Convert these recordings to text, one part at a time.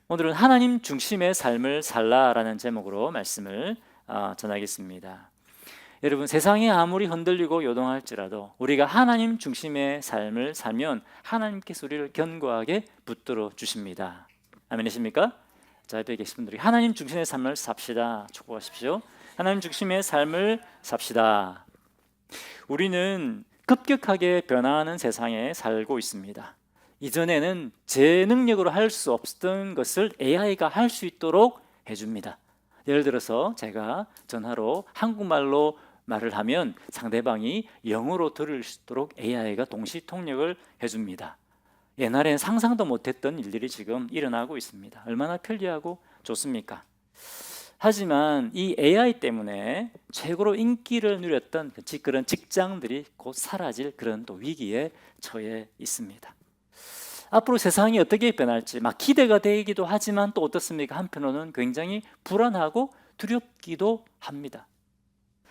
오늘은 하나님 중심의 삶을 살라라는 제목으로 말씀을 전하겠습니다. 여러분, 세상이 아무리 흔들리고 요동할지라도 우리가 하나님 중심의 삶을 살면 하나님께서 우리를 견고하게 붙들어 주십니다. 아멘이십니까? 자, 옆에 계신 분들이 하나님 중심의 삶을 삽시다 축복하십시오. 하나님 중심의 삶을 삽시다. 우리는 급격하게 변화하는 세상에 살고 있습니다. 이전에는 제 능력으로 할 수 없었던 것을 AI가 할 수 있도록 해줍니다. 예를 들어서 제가 전화로 한국말로 말을 하면 상대방이 영어로 들을 수 있도록 AI가 동시 통역을 해줍니다. 옛날엔 상상도 못했던 일들이 지금 일어나고 있습니다. 얼마나 편리하고 좋습니까? 하지만 이 AI 때문에 최고로 인기를 누렸던 그런 직장들이 곧 사라질 그런 또 위기에 처해 있습니다. 앞으로 세상이 어떻게 변할지 막 기대가 되기도 하지만 또 어떻습니까? 한편으로는 굉장히 불안하고 두렵기도 합니다.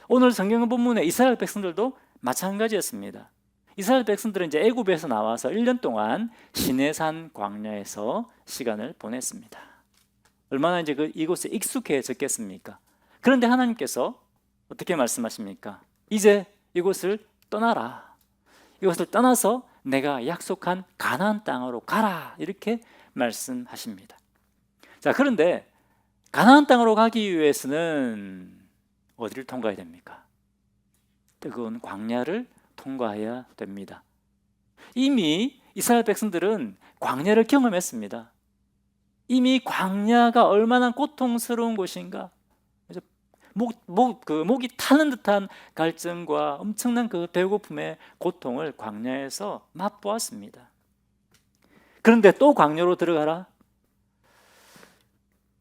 오늘 성경 본문에 이스라엘 백성들도 마찬가지였습니다. 이스라엘 백성들은 이제 애굽에서 나와서 1년 동안 시내산 광야에서 시간을 보냈습니다. 얼마나 이제 이곳에 익숙해졌겠습니까? 그런데 하나님께서 어떻게 말씀하십니까? 이제 이곳을 떠나라. 이곳을 떠나서 내가 약속한 가나안 땅으로 가라. 이렇게 말씀하십니다. 자, 그런데 가나안 땅으로 가기 위해서는 어디를 통과해야 됩니까? 뜨거운 광야를 통과해야 됩니다. 이미 이스라엘 백성들은 광야를 경험했습니다. 이미 광야가 얼마나 고통스러운 곳인가. 목이 타는 듯한 갈증과 엄청난 그 배고픔의 고통을 광야에서 맛보았습니다. 그런데 또 광야로 들어가라?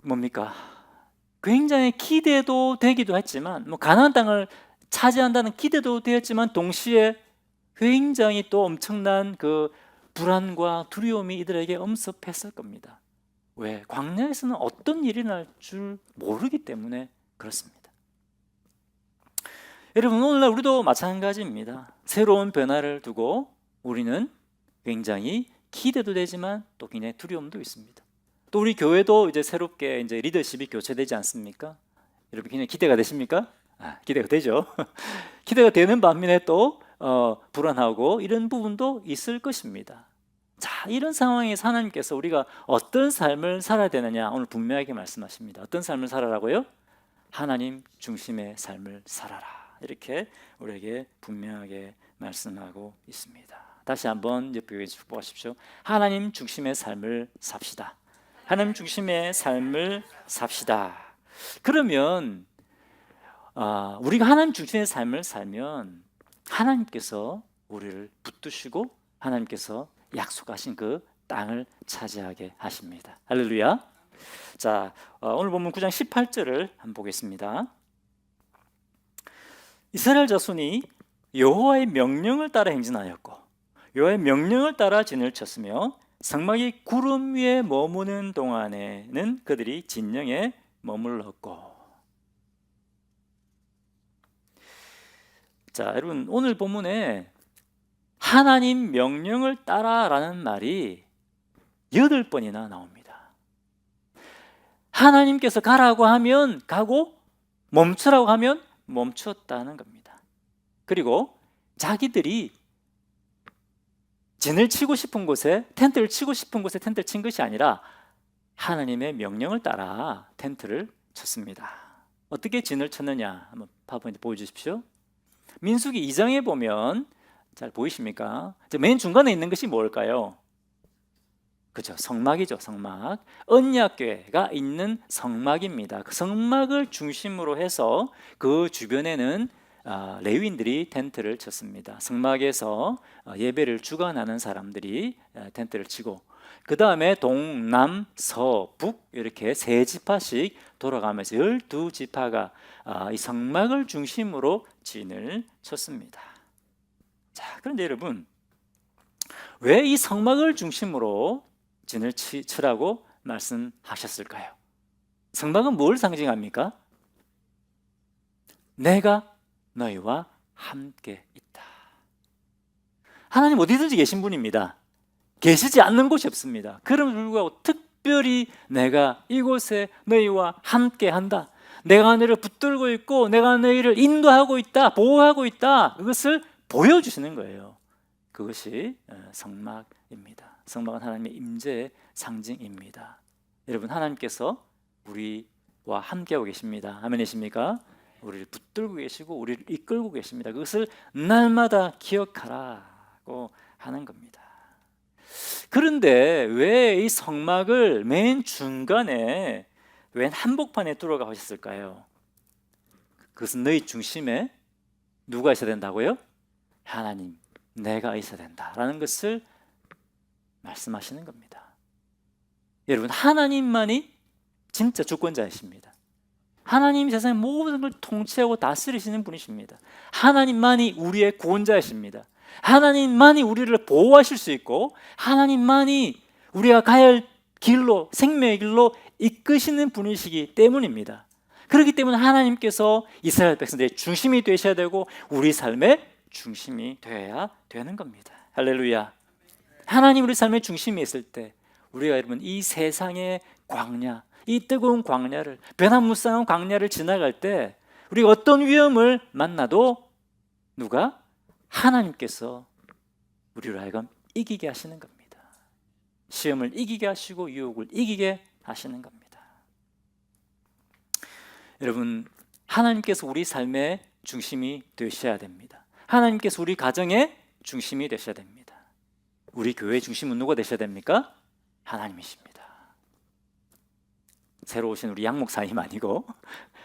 뭡니까? 굉장히 기대도 되기도 했지만 가나안 땅을 차지한다는 기대도 되었지만 동시에 굉장히 또 엄청난 그 불안과 두려움이 이들에게 엄습했을 겁니다. 왜? 광야에서는 어떤 일이 날 줄 모르기 때문에 그렇습니다. 여러분, 오늘날 우리도 마찬가지입니다. 새로운 변화를 두고 우리는 굉장히 기대도 되지만 또 굉장히 두려움도 있습니다. 또 우리 교회도 이제 새롭게 이제 리더십이 교체되지 않습니까? 여러분 굉장히 기대가 되십니까? 기대가 되죠. 기대가 되는 반면에 또 불안하고 이런 부분도 있을 것입니다. 자, 이런 상황에서 하나님께서 우리가 어떤 삶을 살아야 되느냐 오늘 분명하게 말씀하십니다. 어떤 삶을 살아라고요? 하나님 중심의 삶을 살아라. 이렇게 우리에게 분명하게 말씀하고 있습니다. 다시 한번 옆에 축복하십시오. 하나님 중심의 삶을 삽시다. 하나님 중심의 삶을 삽시다. 그러면 우리가 하나님 중심의 삶을 살면 하나님께서 우리를 붙드시고 하나님께서 약속하신 그 땅을 차지하게 하십니다. 할렐루야. 자, 오늘 본문 9장 18절을 한번 보겠습니다. 이스라엘 자손이 여호와의 명령을 따라 행진하였고 여호와의 명령을 따라 진을 쳤으며 성막이 구름 위에 머무는 동안에는 그들이 진영에 머물렀고. 자, 여러분 오늘 본문에 하나님 명령을 따라라는 말이 8번이나 나옵니다. 하나님께서 가라고 하면 가고 멈추라고 하면 멈췄다는 겁니다. 그리고 자기들이 진을 치고 싶은 곳에 텐트를 치고 싶은 곳에 텐트를 친 것이 아니라 하나님의 명령을 따라 텐트를 쳤습니다. 어떻게 진을 쳤느냐 한번 파워포인트 보여주십시오. 민수기 2장에 보면 잘 보이십니까? 맨 중간에 있는 것이 뭘까요? 그죠, 성막이죠. 성막. 언약궤가 있는 성막입니다. 그 성막을 중심으로 해서 그 주변에는 레위인들이 텐트를 쳤습니다. 성막에서 예배를 주관하는 사람들이 텐트를 치고 그 다음에 동남 서북 이렇게 세 지파씩 돌아가면서 12지파가 이 성막을 중심으로 진을 쳤습니다. 자, 그런데 여러분 왜 이 성막을 중심으로 진을 치라고 말씀하셨을까요? 성막은 뭘 상징합니까? 내가 너희와 함께 있다. 하나님 어디든지 계신 분입니다. 계시지 않는 곳이 없습니다. 그럼에도 불구하고 특별히 내가 이곳에 너희와 함께 한다, 내가 너희를 붙들고 있고 내가 너희를 인도하고 있다, 보호하고 있다, 그것을 보여주시는 거예요. 그것이 성막입니다. 성막은 하나님의 임재의 상징입니다. 여러분, 하나님께서 우리와 함께하고 계십니다. 아멘이십니까? 우리를 붙들고 계시고 우리를 이끌고 계십니다. 그것을 날마다 기억하라고 하는 겁니다. 그런데 왜 이 성막을 맨 중간에 웬 한복판에 뚫어가 하셨을까요? 그것은 너희 중심에 누가 있어야 된다고요? 하나님, 내가 있어야 된다라는 것을 말씀하시는 겁니다. 여러분, 하나님만이 진짜 주권자이십니다. 하나님이 세상의 모든 걸 통치하고 다스리시는 분이십니다. 하나님만이 우리의 구원자이십니다. 하나님만이 우리를 보호하실 수 있고 하나님만이 우리가 가야 할 길로, 생명의 길로 이끄시는 분이시기 때문입니다. 그렇기 때문에 하나님께서 이스라엘 백성들의 중심이 되셔야 되고 우리 삶의 중심이 되어야 되는 겁니다. 할렐루야. 하나님 우리 삶의 중심이 있을 때 우리가 여러분 이 세상의 광야, 이 뜨거운 광야를, 변화무쌍한 광야를 지나갈 때 우리가 어떤 위험을 만나도 누가? 하나님께서 우리를 하여금 이기게 하시는 겁니다. 시험을 이기게 하시고 유혹을 이기게 하시는 겁니다. 여러분, 하나님께서 우리 삶의 중심이 되셔야 됩니다. 하나님께서 우리 가정의 중심이 되셔야 됩니다. 우리 교회의 중심은 누가 되셔야 됩니까? 하나님이십니다. 새로 오신 우리 양 목사님 아니고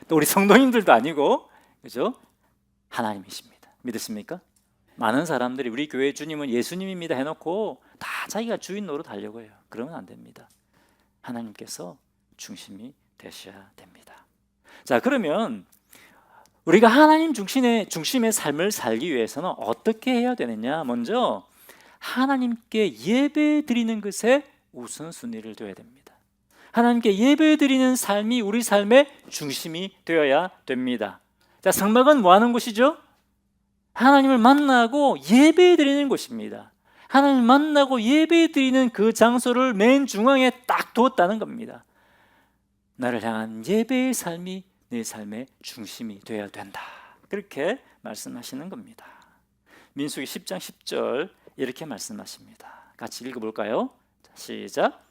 또 우리 성도님들도 아니고, 그죠? 하나님이십니다. 믿으십니까? 많은 사람들이 우리 교회 주님은 예수님입니다 해놓고 다 자기가 주인 노릇 하려고 해요. 그러면 안 됩니다. 하나님께서 중심이 되셔야 됩니다. 자, 그러면 우리가 하나님 중심의 삶을 살기 위해서는 어떻게 해야 되느냐? 먼저 하나님께 예배 드리는 것에 우선순위를 둬야 됩니다. 하나님께 예배 드리는 삶이 우리 삶의 중심이 되어야 됩니다. 자, 성막은 뭐 하는 곳이죠? 하나님을 만나고 예배 드리는 곳입니다. 하나님을 만나고 예배 드리는 그 장소를 맨 중앙에 딱 두었다는 겁니다. 나를 향한 예배의 삶이 내 삶의 중심이 되어야 된다, 그렇게 말씀하시는 겁니다. 민수기 10장 10절 이렇게 말씀하십니다. 같이 읽어볼까요? 자, 시작.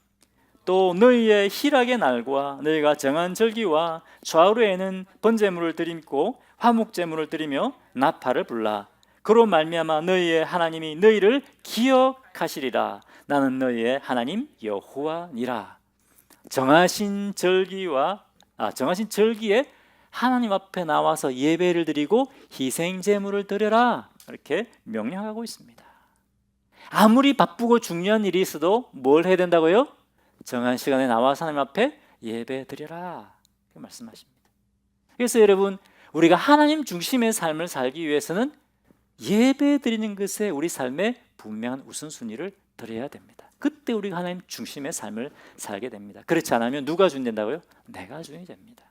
또 너희의 희락의 날과 너희가 정한 절기와 좌우로에는 번제물을 드리고 화목제물을 드리며 나팔을 불라. 그로 말미암아 너희의 하나님이 너희를 기억하시리라. 나는 너희의 하나님 여호와니라. 정하신 절기에 하나님 앞에 나와서 예배를 드리고 희생 제물을 드려라, 이렇게 명령하고 있습니다. 아무리 바쁘고 중요한 일이 있어도 뭘 해야 된다고요? 정한 시간에 나와서 하나님 앞에 예배 드려라, 이렇게 말씀하십니다. 그래서 여러분, 우리가 하나님 중심의 삶을 살기 위해서는 예배 드리는 것에 우리 삶의 분명한 우선순위를 드려야 됩니다. 그때 우리가 하나님 중심의 삶을 살게 됩니다. 그렇지 않으면 누가 주인 된다고요? 내가 주인이 됩니다.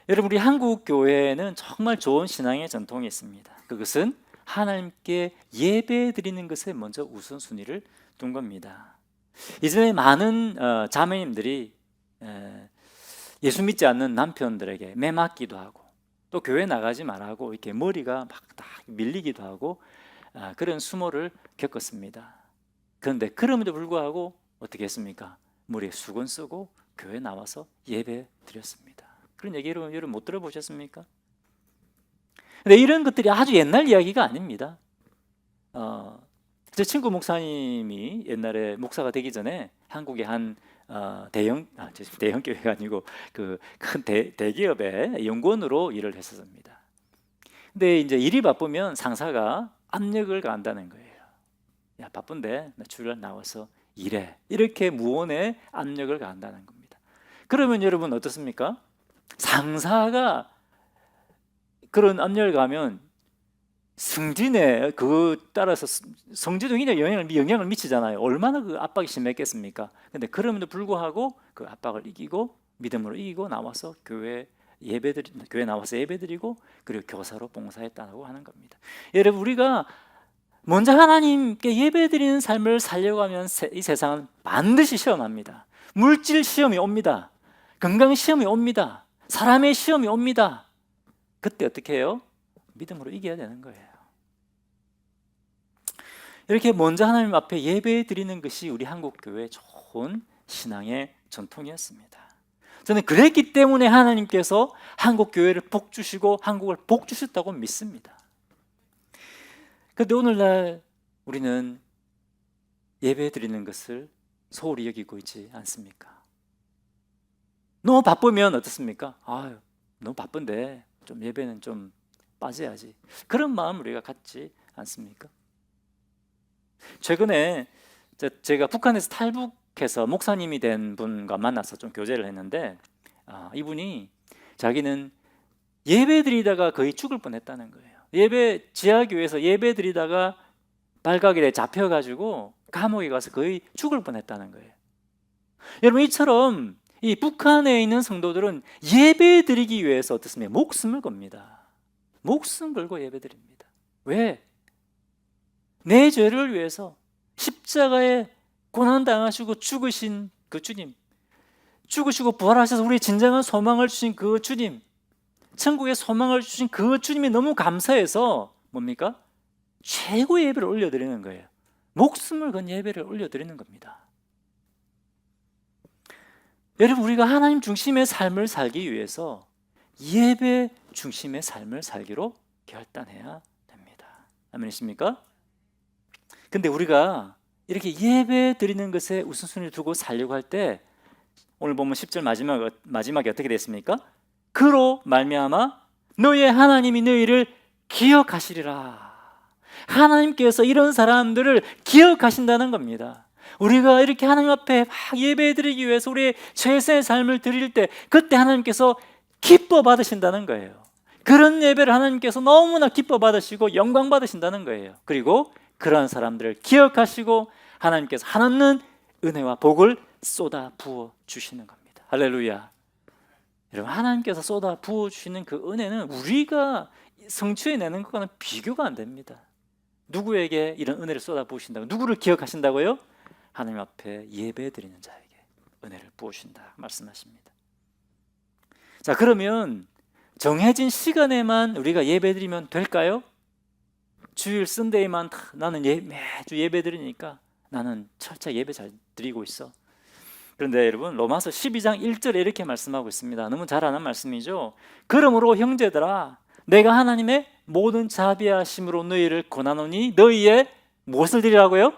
여러분, 우리 한국 교회는 정말 좋은 신앙의 전통이 있습니다. 그것은 하나님께 예배 드리는 것에 먼저 우선순위를 둔 겁니다. 이전에 많은 자매님들이 예수 믿지 않는 남편들에게 매맞기도 하고 또 교회 나가지 말라고 이렇게 머리가 막 다 밀리기도 하고 그런 수모를 겪었습니다. 그런데 그럼에도 불구하고 어떻게 했습니까? 머리에 수건 쓰고 교회 나와서 예배 드렸습니다. 그런 얘기 여러분 못 들어보셨습니까? 근데 이런 것들이 아주 옛날 이야기가 아닙니다. 제 친구 목사님이 옛날에 목사가 되기 전에 한국의 한 대형 교회가 아니고 그 큰 대기업의 연구원으로 일을 했었습니다. 근데 이제 일이 바쁘면 상사가 압력을 가한다는 거예요. 야, 바쁜데 나 주일 나와서 일해, 이렇게 무언의 압력을 가한다는 겁니다. 그러면 여러분 어떻습니까? 상사가 그런 압력을 가하면 승진에 그 따라서 성질도 굉장히 영향을 미치잖아요. 얼마나 그 압박이 심했겠습니까? 근데 그럼에도 불구하고 그 압박을 이기고 믿음으로 이기고 나와서 교회 나와서 예배드리고 그리고 교사로 봉사했다고 하는 겁니다. 여러분, 우리가 먼저 하나님께 예배드리는 삶을 살려고 하면 이 세상은 반드시 시험합니다. 물질 시험이 옵니다. 건강 시험이 옵니다. 사람의 시험이 옵니다. 그때 어떻게 해요? 믿음으로 이겨야 되는 거예요. 이렇게 먼저 하나님 앞에 예배드리는 것이 우리 한국교회의 좋은 신앙의 전통이었습니다. 저는 그랬기 때문에 하나님께서 한국교회를 복 주시고 한국을 복 주셨다고 믿습니다. 그런데 오늘날 우리는 예배드리는 것을 소홀히 여기고 있지 않습니까? 너무 바쁘면 어떻습니까? 아유, 너무 바쁜데 좀 예배는 좀 빠져야지. 그런 마음 우리가 갖지 않습니까? 최근에 제가 북한에서 탈북해서 목사님이 된 분과 만나서 좀 교제를 했는데 이분이 자기는 예배 드리다가 거의 죽을 뻔했다는 거예요. 예배 지하교회에서 예배 드리다가 발각일에 잡혀가지고 감옥에 가서 거의 죽을 뻔했다는 거예요. 여러분, 이처럼 이 북한에 있는 성도들은 예배 드리기 위해서 어떻습니까? 목숨을 겁니다. 목숨 걸고 예배 드립니다. 왜? 내 죄를 위해서 십자가에 고난당하시고 죽으신 그 주님, 죽으시고 부활하셔서 우리 진정한 소망을 주신 그 주님, 천국의 소망을 주신 그 주님이 너무 감사해서 뭡니까? 최고의 예배를 올려드리는 거예요. 목숨을 건 예배를 올려드리는 겁니다. 여러분, 우리가 하나님 중심의 삶을 살기 위해서 예배 중심의 삶을 살기로 결단해야 됩니다. 아멘이십니까? 근데 우리가 이렇게 예배 드리는 것에 우선순위를 두고 살려고 할 때 오늘 보면 10절 마지막에 어떻게 됐습니까? 그로 말미암아 너의 하나님이 너희를 기억하시리라. 하나님께서 이런 사람들을 기억하신다는 겁니다. 우리가 이렇게 하나님 앞에 막 예배 드리기 위해서 우리의 최선의 삶을 드릴 때 그때 하나님께서 기뻐 받으신다는 거예요. 그런 예배를 하나님께서 너무나 기뻐 받으시고 영광 받으신다는 거예요. 그리고 그러한 사람들을 기억하시고 하나님께서 한없는 은혜와 복을 쏟아 부어 주시는 겁니다. 할렐루야. 여러분, 하나님께서 쏟아 부어 주시는 그 은혜는 우리가 성취해내는 것과는 비교가 안 됩니다. 누구에게 이런 은혜를 쏟아 부으신다고? 누구를 기억하신다고요? 하나님 앞에 예배 드리는 자에게 은혜를 부으신다 말씀하십니다. 자, 그러면 정해진 시간에만 우리가 예배 드리면 될까요? 주일 썬데이만 나는 매주 예배 드리니까 나는 철저히 예배 잘 드리고 있어. 그런데 여러분, 로마서 12장 1절에 이렇게 말씀하고 있습니다. 너무 잘 아는 말씀이죠. 그러므로 형제들아, 내가 하나님의 모든 자비하심으로 너희를 권하노니 너희의 무엇을 드리라고요?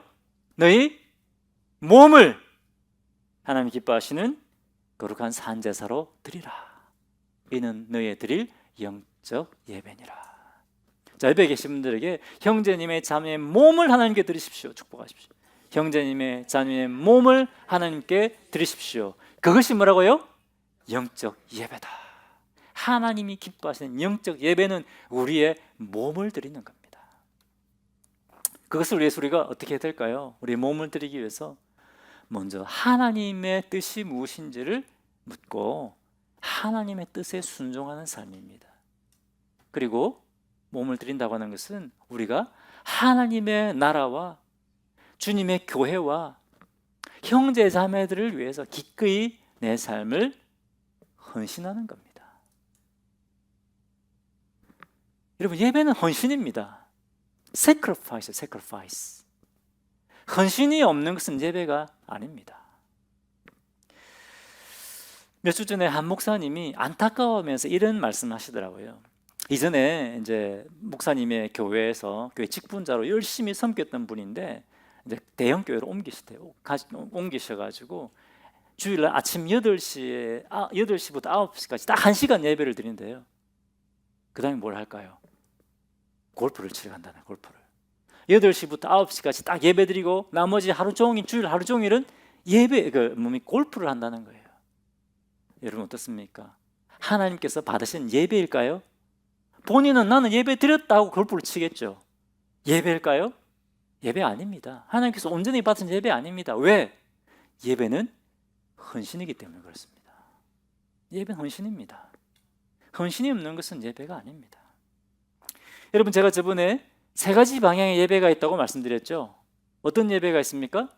너희 몸을 하나님 기뻐하시는 거룩한 산제사로 드리라. 이는 너희의 드릴 영적 예배니라. 자, 옆에 계신 분들에게 형제님의 자매의 몸을 하나님께 드리십시오. 축복하십시오. 형제님의 자매의 몸을 하나님께 드리십시오. 그것이 뭐라고요? 영적 예배다. 하나님이 기뻐하시는 영적 예배는 우리의 몸을 드리는 겁니다. 그것을 위해서 우리가 어떻게 해야 될까요? 우리의 몸을 드리기 위해서 먼저 하나님의 뜻이 무엇인지를 묻고 하나님의 뜻에 순종하는 삶입니다. 그리고 몸을 드린다고 하는 것은 우리가 하나님의 나라와 주님의 교회와 형제 자매들을 위해서 기꺼이 내 삶을 헌신하는 겁니다. 여러분, 예배는 헌신입니다. sacrifice. 헌신이 없는 것은 예배가 아닙니다. 몇 주 전에 한 목사님이 안타까워하면서 이런 말씀하시더라고요. 이전에 이제 목사님의 교회에서 교회 직분자로 열심히 섬겼던 분인데 이제 대형 교회로 옮기셔가지고 주일날 아침 8시부터 9시까지 딱 1시간 예배를 드린대요. 그 다음에 뭘 할까요? 골프를 치러 간다는, 골프를 8시부터 9시까지 딱 예배 드리고 나머지 하루 종일, 주일 하루 종일은 골프를 한다는 거예요. 여러분, 어떻습니까? 하나님께서 받으신 예배일까요? 본인은 나는 예배 드렸다고 골프를 치겠죠. 예배일까요? 예배 아닙니다. 하나님께서 온전히 받은 예배 아닙니다. 왜? 예배는 헌신이기 때문에 그렇습니다. 예배는 헌신입니다. 헌신이 없는 것은 예배가 아닙니다. 여러분, 제가 저번에 세 가지 방향의 예배가 있다고 말씀드렸죠. 어떤 예배가 있습니까?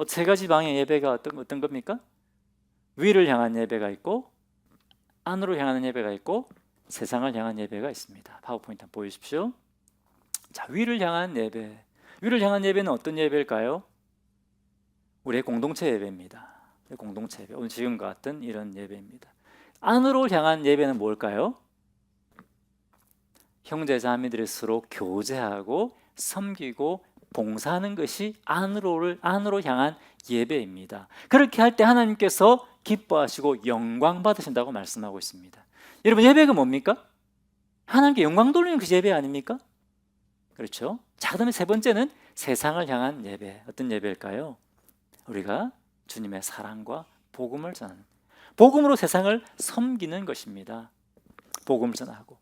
세 가지 방향의 예배가 어떤 겁니까? 위를 향한 예배가 있고, 안으로 향하는 예배가 있고, 세상을 향한 예배가 있습니다. 파워포인트 한번 보여주십시오. 자, 위를 향한 예배. 위를 향한 예배는 어떤 예배일까요? 우리의 공동체 예배입니다. 공동체 예배. 오늘 지금과 같은 이런 예배입니다. 안으로 향한 예배는 뭘까요? 형제 자매들이 서로 교제하고 섬기고 봉사하는 것이 안으로 향한 예배입니다. 그렇게 할 때 하나님께서 기뻐하시고 영광 받으신다고 말씀하고 있습니다. 여러분, 예배가 뭡니까? 하나님께 영광 돌리는 그 예배 아닙니까? 그렇죠? 자, 그다음에 세 번째는 세상을 향한 예배. 어떤 예배일까요? 우리가 주님의 사랑과 복음을 전하는, 복음으로 세상을 섬기는 것입니다. 복음을 전하고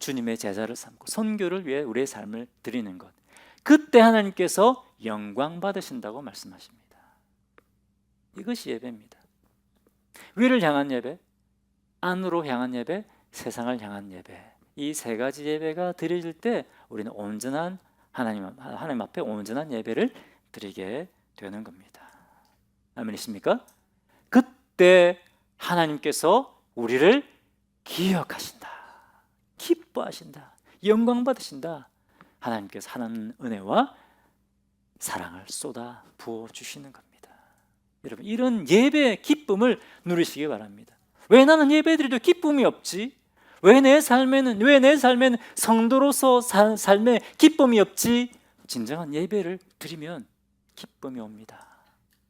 주님의 제자를 삼고 선교를 위해 우리의 삶을 드리는 것. 그때 하나님께서 영광 받으신다고 말씀하십니다. 이것이 예배입니다. 위를 향한 예배, 안으로 향한 예배, 세상을 향한 예배. 이 세 가지 예배가 드려질 때 우리는 온전한 하나님 앞에 온전한 예배를 드리게 되는 겁니다. 아멘이십니까? 그때 하나님께서 우리를 기억하신다, 기뻐하신다, 영광 받으신다. 하나님께서 하나님 은혜와 사랑을 쏟아 부어 주시는 겁니다. 여러분, 이런 예배의 기쁨을 누리시기 바랍니다. 왜 나는 예배드려도 기쁨이 없지? 왜 내 삶에는 성도로서 삶에 기쁨이 없지? 진정한 예배를 드리면 기쁨이 옵니다.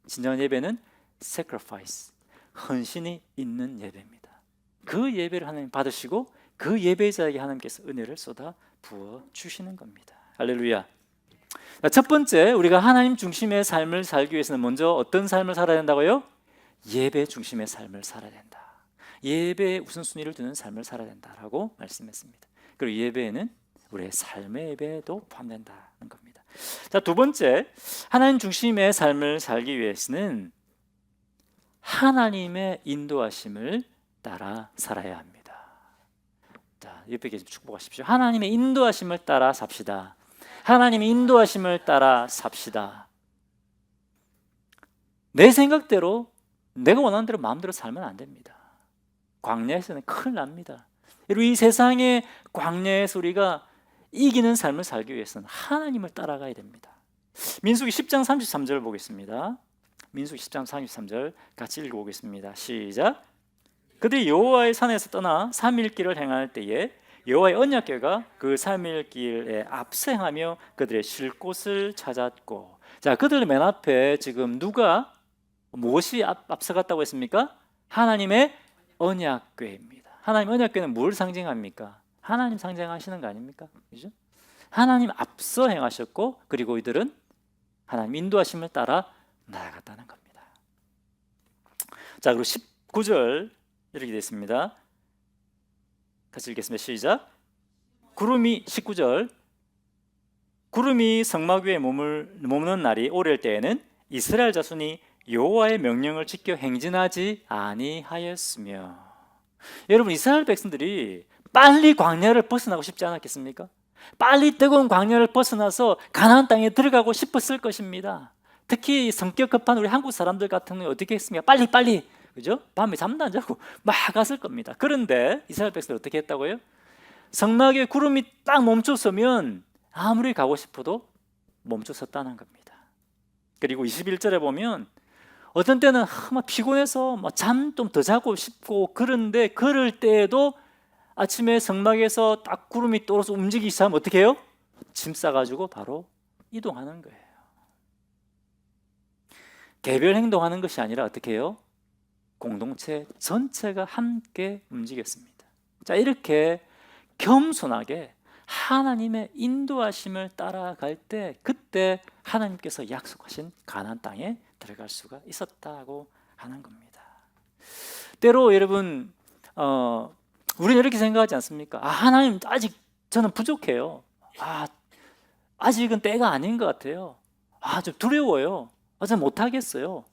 진정한 예배는 sacrifice, 헌신이 있는 예배입니다. 그 예배를 하나님 받으시고 그 예배자에게 하나님께서 은혜를 쏟아 부어 주시는 겁니다. 할렐루야. 첫 번째, 우리가 하나님 중심의 삶을 살기 위해서는 먼저 어떤 삶을 살아야 된다고요? 예배 중심의 삶을 살아야 된다. 예배에 우선순위를 두는 삶을 살아야 된다라고 말씀했습니다. 그리고 예배에는 우리의 삶의 예배도 포함된다는 겁니다. 자, 두 번째, 하나님 중심의 삶을 살기 위해서는 하나님의 인도하심을 따라 살아야 합니다. 자, 옆에 계신 축복하십시오. 하나님의 인도하심을 따라 삽시다. 하나님의 인도하심을 따라 삽시다. 내 생각대로, 내가 원하는 대로 마음대로 살면 안 됩니다. 광야에서는 큰일 납니다. 그리고 이 세상의 광야에서 우리가 이기는 삶을 살기 위해서는 하나님을 따라가야 됩니다. 민수기 10장 33절을 보겠습니다. 민수기 10장 33절 같이 읽어보겠습니다. 시작. 그들이 여호와의 산에서 떠나 3일 길을 행할 때에 여호와의 언약궤가 그 3일 길에 앞서 행하며 그들의 쉴 곳을 찾았고. 자, 그들 맨 앞에 지금 누가 무엇이 앞서갔다고 했습니까? 하나님의 언약궤입니다. 하나님 언약궤는 뭘 상징합니까? 하나님 상징하시는 거 아닙니까? 그죠? 하나님 앞서 행하셨고, 그리고 이들은 하나님 인도하심을 따라 나아갔다는 겁니다. 자, 그리고 19절 이렇게 되어 있습니다. 같이 읽겠습니다. 시작. 19절 구름이 성막 위에 머무는 날이 오를 때에는 이스라엘 자손이 여호와의 명령을 지켜 행진하지 아니하였으며. 여러분, 이스라엘 백성들이 빨리 광야를 벗어나고 싶지 않았겠습니까? 빨리 뜨거운 광야를 벗어나서 가나안 땅에 들어가고 싶었을 것입니다. 특히 성격 급한 우리 한국 사람들 같은 경우 어떻게 했습니까? 빨리, 그죠? 밤에 잠도 안 자고 막 갔을 겁니다. 그런데 이스라엘 백성들 어떻게 했다고요? 성막에 구름이 딱 멈춰서면 아무리 가고 싶어도 멈춰섰다는 겁니다. 그리고 21절에 보면 어떤 때는 막 피곤해서 잠 좀 더 자고 싶고, 그런데 그럴 때에도 아침에 성막에서 딱 구름이 떨어져 움직이기 시작하면 어떻게 해요? 짐 싸가지고 바로 이동하는 거예요. 개별 행동하는 것이 아니라 어떻게 해요? 공동체 전체가 함께 움직였습니다. 자, 이렇게 겸손하게 하나님의 인도하심을 따라갈 때, 그때 하나님께서 약속하신 가나안 땅에 들어갈 수가 있었다고 하는 겁니다. 때로 여러분, 우리는 이렇게 생각하지 않습니까? 하나님, 아직 저는 부족해요. 아직은 때가 아닌 것 같아요. 좀 두려워요. 저는 못하겠어요.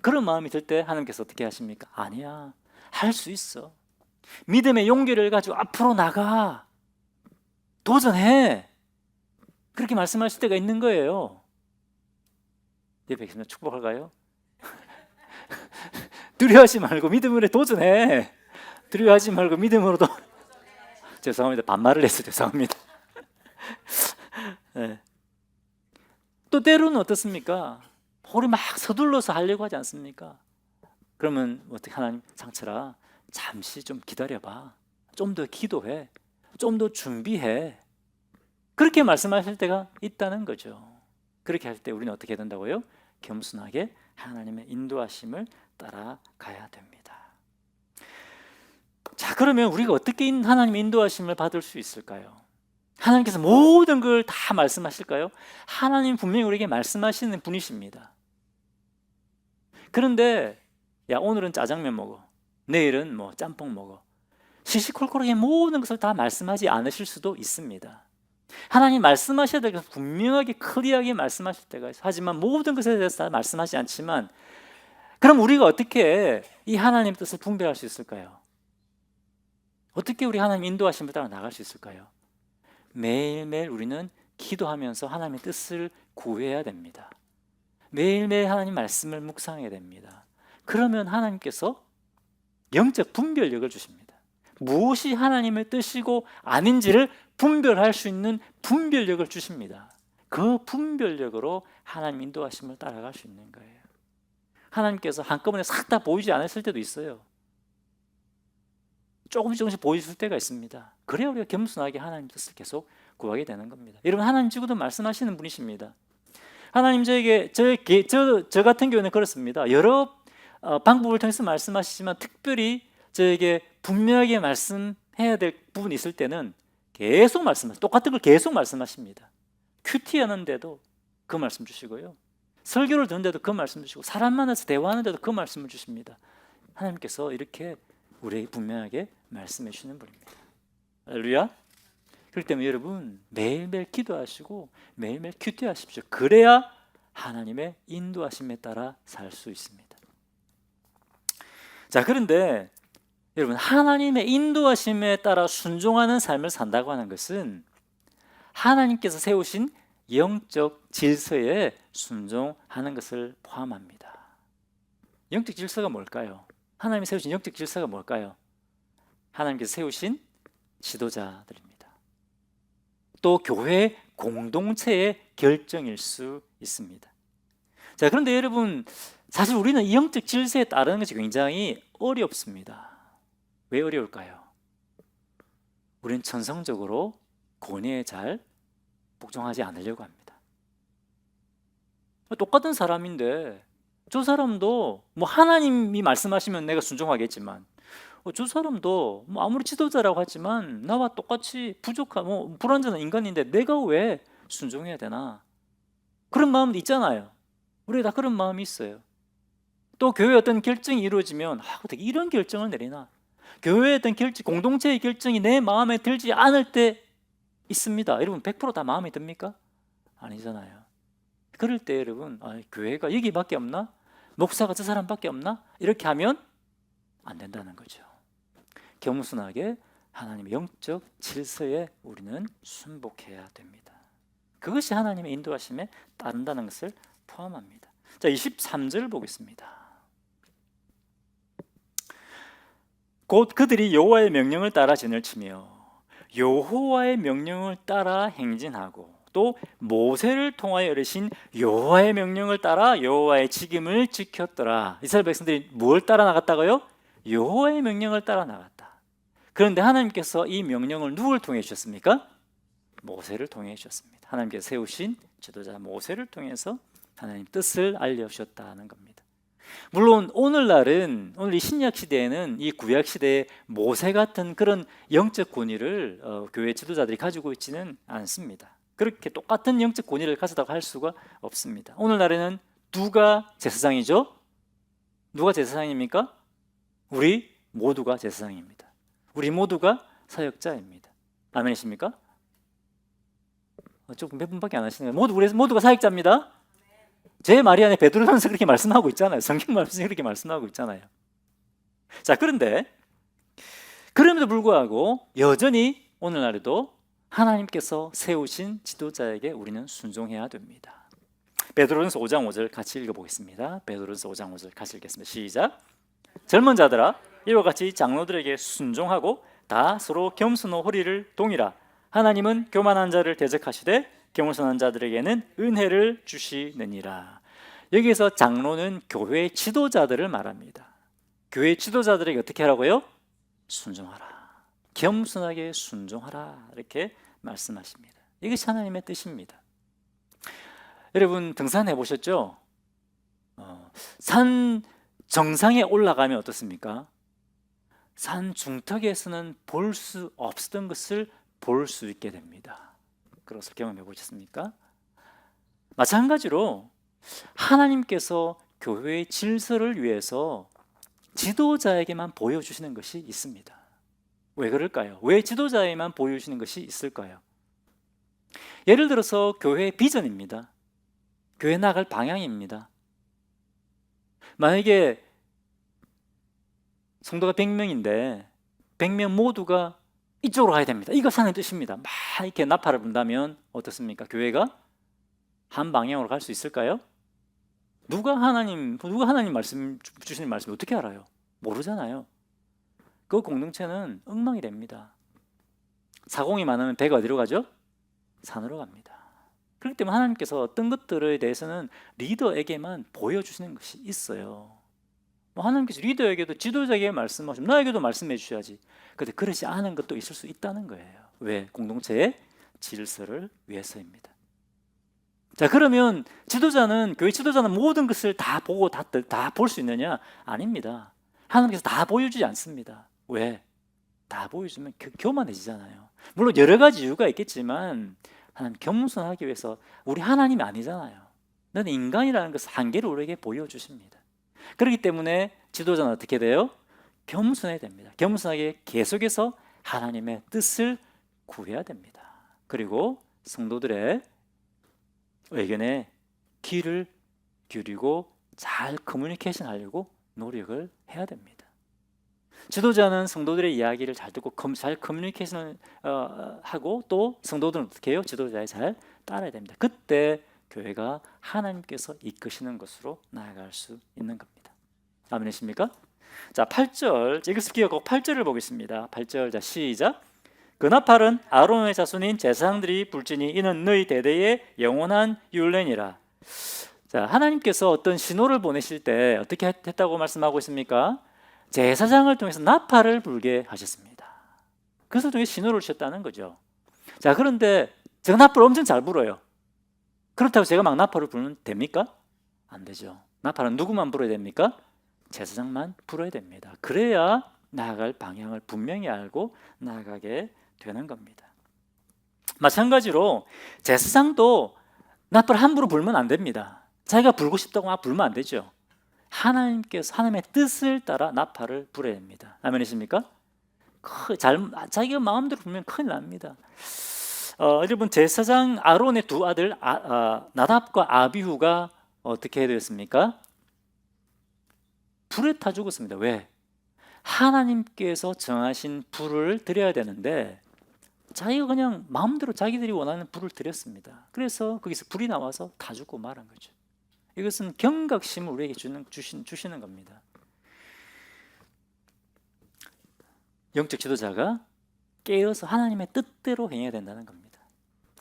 그런 마음이 들 때 하나님께서 어떻게 하십니까? 아니야, 할 수 있어. 믿음의 용기를 가지고 앞으로 나가. 도전해. 그렇게 말씀하실 때가 있는 거예요. 옆에 계시면 축복할까요? 두려워하지 말고 믿음으로 도전해. 두려워하지 말고 믿음으로도 죄송합니다. 반말을 해서 죄송합니다. 네. 또 때로는 어떻습니까? 우리 막 서둘러서 하려고 하지 않습니까? 그러면 어떻게 하나님 상처라 잠시 좀 기다려봐. 좀 더 기도해. 좀 더 준비해. 그렇게 말씀하실 때가 있다는 거죠. 그렇게 할 때 우리는 어떻게 된다고요? 겸손하게 하나님의 인도하심을 따라가야 됩니다. 자, 그러면 우리가 어떻게 하나님의 인도하심을 받을 수 있을까요? 하나님께서 모든 걸 다 말씀하실까요? 하나님 분명히 우리에게 말씀하시는 분이십니다. 그런데 야, 오늘은 짜장면 먹어. 내일은 뭐 짬뽕 먹어. 시시콜콜하게 모든 것을 다 말씀하지 않으실 수도 있습니다. 하나님 말씀하셔야 될 것을 분명하게 클리어하게 말씀하실 때가 있어요. 하지만 모든 것에 대해서 다 말씀하지 않지만, 그럼 우리가 어떻게 이 하나님의 뜻을 분별할 수 있을까요? 어떻게 우리 하나님 인도하심을 따라 나갈 수 있을까요? 매일매일 우리는 기도하면서 하나님의 뜻을 구해야 됩니다. 매일매일 하나님 말씀을 묵상해야 됩니다. 그러면 하나님께서 영적 분별력을 주십니다. 무엇이 하나님의 뜻이고 아닌지를 분별할 수 있는 분별력을 주십니다. 그 분별력으로 하나님 인도하심을 따라갈 수 있는 거예요. 하나님께서 한꺼번에 싹 다 보이지 않았을 때도 있어요. 조금씩 보여줄 때가 있습니다. 그래야 우리가 겸손하게 하나님 뜻을 계속 구하게 되는 겁니다. 여러분, 하나님 지금도 말씀하시는 분이십니다. 하나님 저에게 저 같은 경우는 그렇습니다. 여러 방법을 통해서 말씀하시지만 특별히 저에게 분명하게 말씀해야 될 부분이 있을 때는 계속 말씀하십니다. 똑같은 걸 계속 말씀하십니다. 큐티 하는데도 그 말씀 주시고요. 설교를 듣는데도 그 말씀 주시고, 사람 만나서 대화하는데도 그 말씀을 주십니다. 하나님께서 이렇게 우리에게 분명하게 말씀해 주시는 분입니다. 할렐루야. 그렇기 때문에 여러분 매일매일 기도하시고 매일매일 큐티하십시오. 그래야 하나님의 인도하심에 따라 살 수 있습니다. 자, 그런데 여러분, 하나님의 인도하심에 따라 순종하는 삶을 산다고 하는 것은 하나님께서 세우신 영적 질서에 순종하는 것을 포함합니다. 영적 질서가 뭘까요? 하나님이 세우신 영적 질서가 뭘까요? 하나님께서 세우신 지도자들입니다. 또 교회 공동체의 결정일 수 있습니다. 자, 그런데 여러분, 사실 우리는 이 영적 질서에 따르는 것이 굉장히 어렵습니다. 왜 어려울까요? 우리는 천성적으로 권위에 잘 복종하지 않으려고 합니다. 똑같은 사람인데 저 사람도 뭐 하나님이 말씀하시면 내가 순종하겠지만 저 사람도 뭐 아무리 지도자라고 하지만 나와 똑같이 부족한 불완전한 인간인데 내가 왜 순종해야 되나? 그런 마음도 있잖아요. 우리가 다 그런 마음이 있어요. 또 교회의 어떤 결정이 이루어지면 어떻게 이런 결정을 내리나? 교회의 어떤 결정, 공동체의 결정이 내 마음에 들지 않을 때 있습니다. 여러분 100% 다 마음에 듭니까? 아니잖아요. 그럴 때 여러분 교회가 여기밖에 없나? 목사가 저 사람밖에 없나? 이렇게 하면 안 된다는 거죠. 겸손하게 하나님의 영적 질서에 우리는 순복해야 됩니다. 그것이 하나님의 인도하심에 따른다는 것을 포함합니다. 자, 23절 보겠습니다. 곧 그들이 여호와의 명령을 따라 진을 치며 여호와의 명령을 따라 행진하고 또 모세를 통하여 이르신 여호와의 명령을 따라 여호와의 직임을 지켰더라. 이스라엘 백성들이 뭘 따라 나갔다고요? 여호와의 명령을 따라 나갔다. 그런데 하나님께서 이 명령을 누굴 통해 주셨습니까? 모세를 통해 주셨습니다. 하나님께서 세우신 지도자 모세를 통해서 하나님 뜻을 알려주셨다는 겁니다. 물론 오늘날은 오늘 이 신약 시대에는 이 구약 시대에 모세 같은 그런 영적 권위를 교회 지도자들이 가지고 있지는 않습니다. 그렇게 똑같은 영적 권위를 가졌다고 할 수가 없습니다. 오늘날에는 누가 제사장이죠? 누가 제사장입니까? 우리 모두가 제사장입니다. 우리 모두가 사역자입니다. 아멘이십니까? 조금 몇 분밖에 안 하시네요. 우리 모두가 사역자입니다. 제 말이 아니라 베드로전서 그렇게 말씀하고 있잖아요. 성경 말씀이 그렇게 말씀하고 있잖아요. 자, 그런데 그럼에도 불구하고 여전히 오늘날에도 하나님께서 세우신 지도자에게 우리는 순종해야 됩니다. 베드로전서 5장 5절 같이 읽어보겠습니다. 베드로전서 5장 5절 같이 읽겠습니다. 시작. 젊은 자들아 이와 같이 장로들에게 순종하고 다 서로 겸손히 호리를 동이라. 하나님은 교만한 자를 대적하시되 겸손한 자들에게는 은혜를 주시느니라. 여기서 장로는 교회 지도자들을 말합니다. 교회 지도자들에게 어떻게 하라고요? 순종하라. 겸손하게 순종하라. 이렇게 말씀하십니다. 이것이 하나님의 뜻입니다. 여러분 등산해 보셨죠? 산 정상에 올라가면 어떻습니까? 산 중턱에서는 볼 수 없었던 것을 볼 수 있게 됩니다. 그것을 경험해 보셨습니까? 마찬가지로 하나님께서 교회의 질서를 위해서 지도자에게만 보여주시는 것이 있습니다. 왜 그럴까요? 왜 지도자에게만 보여주시는 것이 있을까요? 예를 들어서 교회의 비전입니다. 교회 나갈 방향입니다. 만약에 성도가 100명인데 100명 모두가 이쪽으로 가야 됩니다. 이거 하나님의 뜻입니다. 막 이렇게 나팔을 분다면 어떻습니까? 교회가 한 방향으로 갈 수 있을까요? 누가 하나님 말씀 주시는 말씀 어떻게 알아요? 모르잖아요. 그 공동체는 엉망이 됩니다. 사공이 많으면 배가 어디로 가죠? 산으로 갑니다. 그렇기 때문에 하나님께서 어떤 것들에 대해서는 리더에게만 보여주시는 것이 있어요. 하나님께서 리더에게도 지도자에게 말씀하시면 나에게도 말씀해 주셔야지. 그런데 그러지 않은 것도 있을 수 있다는 거예요. 왜? 공동체의 질서를 위해서입니다. 자, 그러면 교회 지도자는 모든 것을 다 보고 다 볼 수 있느냐? 아닙니다. 하나님께서 다 보여주지 않습니다. 왜? 다 보여주면 교만해지잖아요. 물론 여러 가지 이유가 있겠지만 하나님 겸손하기 위해서 우리 하나님이 아니잖아요. 너는 인간이라는 것을 한계를 우리에게 보여주십니다. 그렇기 때문에 지도자는 어떻게 돼요? 겸손해야 됩니다. 겸손하게 계속해서 하나님의 뜻을 구해야 됩니다. 그리고 성도들의 의견에 귀를 기울이고 잘 커뮤니케이션 하려고 노력을 해야 됩니다. 지도자는 성도들의 이야기를 잘 듣고 잘 커뮤니케이션 하고 또 성도들은 어떻게 해요? 지도자에 잘 따라야 됩니다. 그때 교회가 하나님께서 이끄시는 것으로 나아갈 수 있는 겁니다. 아멘이십니까? 자, 8절 이것을 기억하고 8절을 보겠습니다. 8절 자 시작. 그 나팔은 아론의 자손인 제사장들이 불지니 이는 너희 대대의 영원한 율례니라. 자, 하나님께서 어떤 신호를 보내실 때 어떻게 했다고 말씀하고 있습니까? 제사장을 통해서 나팔을 불게 하셨습니다. 그래서 통해 신호를 주셨다는 거죠. 자, 그런데 제가 나팔을 엄청 잘 불어요. 그렇다고 제가 막 나팔을 불면 됩니까? 안 되죠. 나팔은 누구만 불어야 됩니까? 제사장만 불어야 됩니다. 그래야 나아갈 방향을 분명히 알고 나아가게 되는 겁니다. 마찬가지로 제사장도 나팔을 함부로 불면 안 됩니다. 자기가 불고 싶다고 막 불면 안 되죠. 하나님의 뜻을 따라 나팔을 불어야 됩니다. 아멘이십니까? 자기가 마음대로 불면 큰일 납니다. 여러분 제사장 아론의 두 아들 나답과 아비후가 어떻게 되었습니까? 불에 타 죽었습니다. 왜? 하나님께서 정하신 불을 드려야 되는데 자기가 그냥 마음대로 자기들이 원하는 불을 드렸습니다. 그래서 거기서 불이 나와서 다 죽고 말한 거죠. 이것은 경각심을 우리에게 주시는 겁니다. 영적 지도자가 깨어서 하나님의 뜻대로 행해야 된다는 겁니다.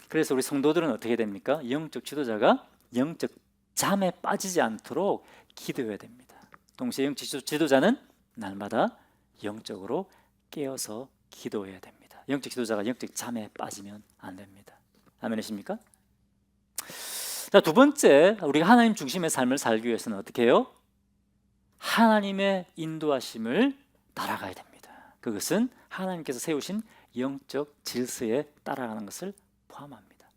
그래서 우리 성도들은 어떻게 됩니까? 영적 지도자가 영적 잠에 빠지지 않도록 기도해야 됩니다. 동시에 영적 지도자는 날마다 영적으로 깨어서 기도해야 됩니다. 영적 지도자가 영적 잠에 빠지면 안 됩니다. 아멘이십니까? 자, 두 번째, 우리가 하나님 중심의 삶을 살기 위해서는 어떻게 해요? 하나님의 인도하심을 따라가야 됩니다. 그것은 하나님께서 세우신 영적 질서에 따라가는 것을 포함합니다.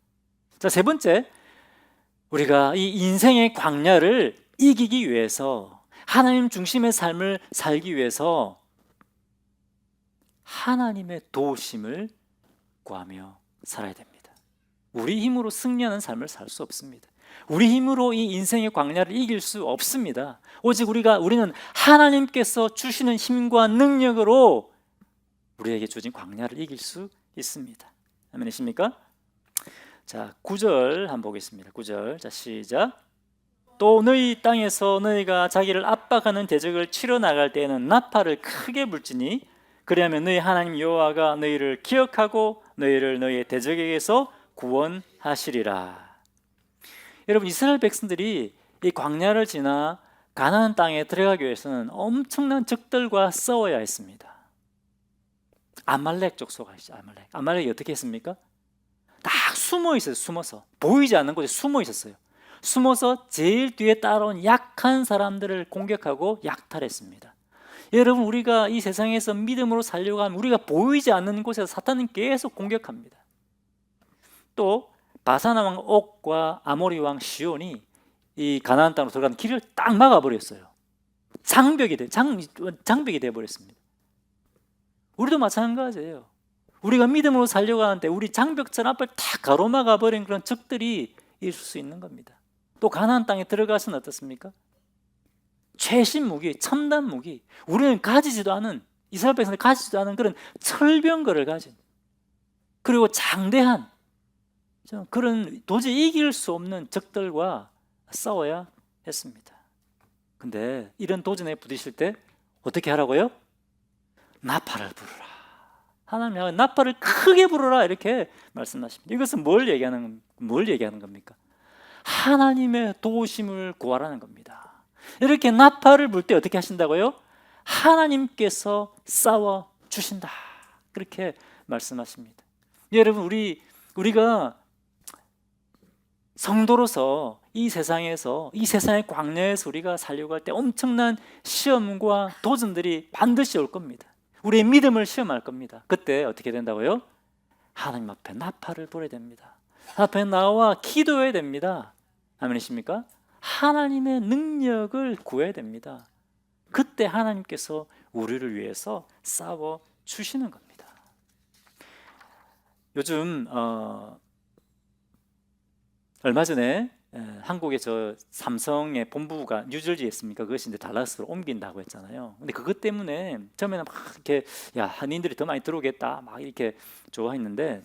자, 세 번째, 우리가 이 인생의 광야를 이기기 위해서 하나님 중심의 삶을 살기 위해서 하나님의 도우심을 구하며 살아야 됩니다. 우리 힘으로 승리하는 삶을 살 수 없습니다. 우리 힘으로 이 인생의 광야를 이길 수 없습니다. 오직 우리는 하나님께서 주시는 힘과 능력으로 우리에게 주어진 광야를 이길 수 있습니다. 아멘이십니까? 자, 9절 한번 보겠습니다. 9절. 자, 시작. 또 너희 땅에서 너희가 자기를 압박하는 대적을 치러 나갈 때에는 나팔을 크게 불지니 그리하면 너희 하나님 여호와가 너희를 기억하고 너희를 너희의 대적에게서 구원하시리라. 여러분, 이스라엘 백성들이 이 광야를 지나 가나안 땅에 들어가기 위해서는 엄청난 적들과 싸워야 했습니다. 아말렉 족속이 있죠. 아말렉이 어떻게 했습니까? 딱 숨어 있어요. 숨어서 보이지 않는 곳에 숨어 있었어요. 숨어서 제일 뒤에 따라온 약한 사람들을 공격하고 약탈했습니다. 여러분, 우리가 이 세상에서 믿음으로 살려고 하면 우리가 보이지 않는 곳에서 사탄은 계속 공격합니다. 또 바산 왕 옥과 아모리 왕 시온이 이 가나안 땅으로 들어가는 길을 딱 막아버렸어요. 장벽이 돼 버렸습니다. 우리도 마찬가지예요. 우리가 믿음으로 살려고 하는데 우리 장벽처럼 앞을 다 가로막아 버린 그런 적들이 있을 수 있는 겁니다. 또 가나안 땅에 들어가서는 어떻습니까? 최신 무기, 첨단 무기, 우리는 가지지도 않은, 이스라엘 백성들이 가지지도 않은 그런 철병거를 가진, 그리고 장대한 그런 도저히 이길 수 없는 적들과 싸워야 했습니다. 근데 이런 도전에 부딪힐 때 어떻게 하라고요? 나팔을 부르라. 하나님 나팔을 크게 부르라 이렇게 말씀하십니다. 이것은 뭘 얘기하는 겁니까? 하나님의 도우심을 구하라는 겁니다. 이렇게 나팔을 불 때 어떻게 하신다고요? 하나님께서 싸워 주신다. 그렇게 말씀하십니다. 여러분, 우리가 성도로서 이 세상에서, 이 세상의 광야에서 우리가 살려고 할 때 엄청난 시험과 도전들이 반드시 올 겁니다. 우리의 믿음을 시험할 겁니다. 그때 어떻게 된다고요? 하나님 앞에 나팔을 불어야 됩니다. 앞에 나와 기도해야 됩니다. 아멘이십니까? 하나님의 능력을 구해야 됩니다. 그때 하나님께서 우리를 위해서 싸워 주시는 겁니다. 요즘 얼마 전에 한국의 삼성의 본부가 뉴저지에 있습니까? 그것이 이제 달라스로 옮긴다고 했잖아요. 근데 그것 때문에 처음에는 막 이렇게 한인들이 더 많이 들어오겠다 막 이렇게 좋아했는데,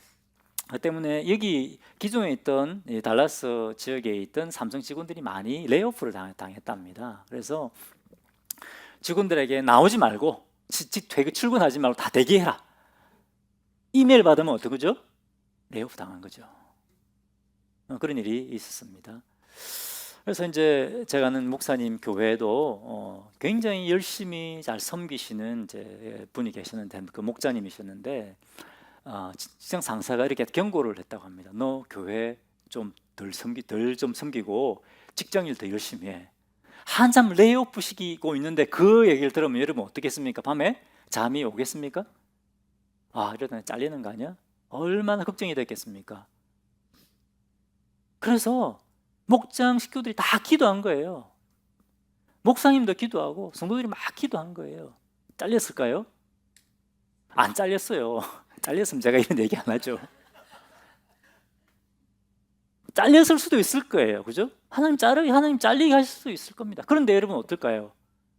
그 때문에 여기 기존에 있던 달라스 지역에 있던 삼성 직원들이 많이 레이오프를 당했답니다. 그래서 직원들에게 나오지 말고 출근하지 말고 다 대기해라. 이메일 받으면 어떡하죠? 레이오프 당한 거죠. 그런 일이 있었습니다. 그래서 이제 제가 아는 목사님 교회도 굉장히 열심히 잘 섬기시는 이제 분이 계셨는데, 그 목자님이셨는데 직장 상사가 이렇게 경고를 했다고 합니다. 너 교회 좀 덜 섬기고 직장 일 더 열심히 해. 한참 레이오프 시키고 있는데 그 얘기를 들으면 여러분 어떻겠습니까? 밤에 잠이 오겠습니까? 이러다 잘리는 거 아니야? 얼마나 걱정이 됐겠습니까? 그래서 목장 식구들이 다 기도한 거예요. 목사님도 기도하고 성도들이 막 기도한 거예요. 잘렸을까요? 안 잘렸어요. 잘렸으면 제가 이런 얘기 안 하죠. 잘렸을 수도 있을 거예요. 그죠? 하나님 잘리게 하실 수도 있을 겁니다. 그런데 여러분 어떨까요?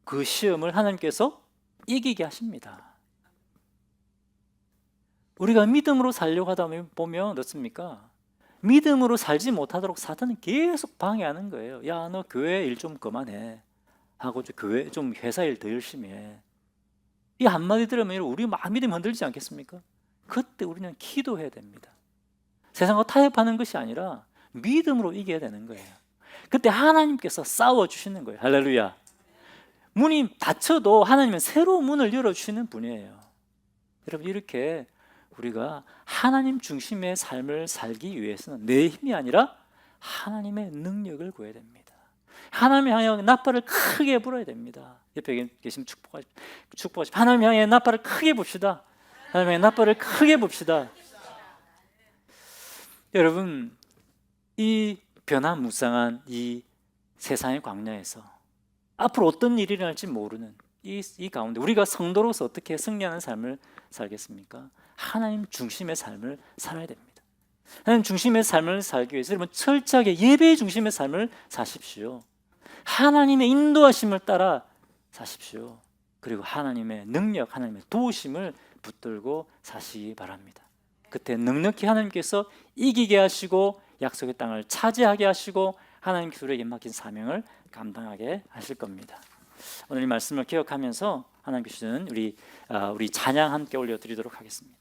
그 시험을 하나님께서 이기게 하십니다. 우리가 믿음으로 살려고 하다 보면 어떻습니까? 믿음으로 살지 못하도록 사탄은 계속 방해하는 거예요. 야, 너 교회 일 좀 그만해 하고 교회 좀 회사 일 더 열심히 해. 이 한마디 들으면 우리 믿음이 흔들리지 않겠습니까? 그때 우리는 기도해야 됩니다. 세상과 타협하는 것이 아니라 믿음으로 이겨야 되는 거예요. 그때 하나님께서 싸워주시는 거예요. 할렐루야. 문이 닫혀도 하나님은 새로운 문을 열어주시는 분이에요. 여러분, 이렇게 우리가 하나님 중심의 삶을 살기 위해서는 내 힘이 아니라 하나님의 능력을 구해야 됩니다. 하나님 향해 나팔을 크게 불어야 됩니다. 옆에 계시면 축복하십시오. 하나님 향해 나팔을 크게 봅시다. 하나님 향해 나팔을 크게 봅시다. 여러분, 이 변화무쌍한 이 세상의 광야에서 앞으로 어떤 일이 일어날지 모르는 이 가운데 우리가 성도로서 어떻게 승리하는 삶을 살겠습니까? 하나님 중심의 삶을 살아야 됩니다. 하나님 중심의 삶을 살기 위해서 여러분 철저하게 예배 중심의 삶을 사십시오. 하나님의 인도하심을 따라 사십시오. 그리고 하나님의 능력, 하나님의 도우심을 붙들고 사시기 바랍니다. 그때 넉넉히 하나님께서 이기게 하시고 약속의 땅을 차지하게 하시고 하나님께서 우리에게 맡긴 사명을 감당하게 하실 겁니다. 오늘 이 말씀을 기억하면서 하나님께 주시는 우리 찬양 함께 올려드리도록 하겠습니다.